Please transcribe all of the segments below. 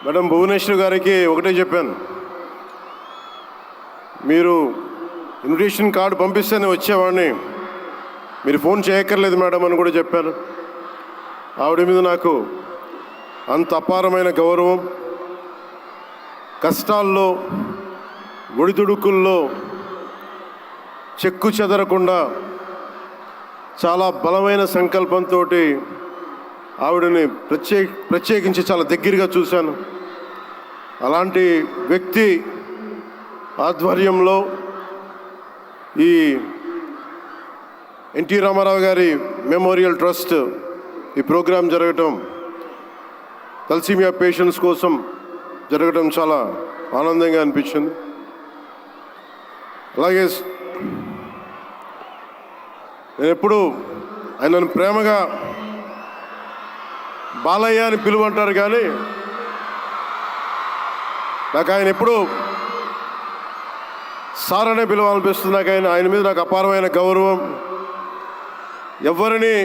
Madam Bhubaneswar గారికి ఒకటే చెప్పాను, మీరు ఇన్విటేషన్ కార్డు పంపిస్తేనే వచ్చేవాడిని, మీరు ఫోన్ చేయక్కర్లేదు మేడం అని కూడా చెప్పాను. ఆవిడ మీద నాకు అంత అపారమైన గౌరవం. కష్టాల్లో ఒడిదుడుకుల్లో చెక్కు చెదరకుండా చాలా బలమైన సంకల్పంతో ఆవిడని ప్రత్యేకించి చాలా దగ్గరగా చూశాను. అలాంటి వ్యక్తి ఆధ్వర్యంలో ఈ ఎన్టీ రామారావు గారి మెమోరియల్ ట్రస్ట్ ఈ ప్రోగ్రాం జరగటం, తలసీమియా పేషెంట్స్ కోసం జరగటం చాలా ఆనందంగా అనిపించింది. అలాగే నేను ఎప్పుడు ఆయనను ప్రేమగా బాలయ్య అని పిలువంటారు, కానీ నాకు ఆయన ఎప్పుడు సార్ అనే పిలవాలనిపిస్తుంది. నాకు ఆయన మీద నాకు అపారమైన గౌరవం. ఎవరిని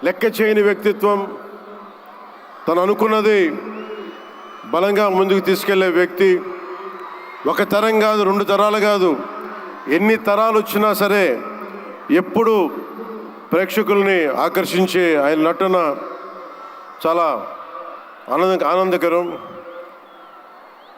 లెక్క చేయని వ్యక్తిత్వం, తను అనుకున్నది బలంగా ముందుకు తీసుకెళ్లే వ్యక్తి. ఒక తరం కాదు, 2 తరాలు కాదు, ఎన్ని తరాలు వచ్చినా సరే ఎప్పుడు ప్రేక్షకుల్ని ఆకర్షించే ఆయన నటన చాలా ఆనందకరం.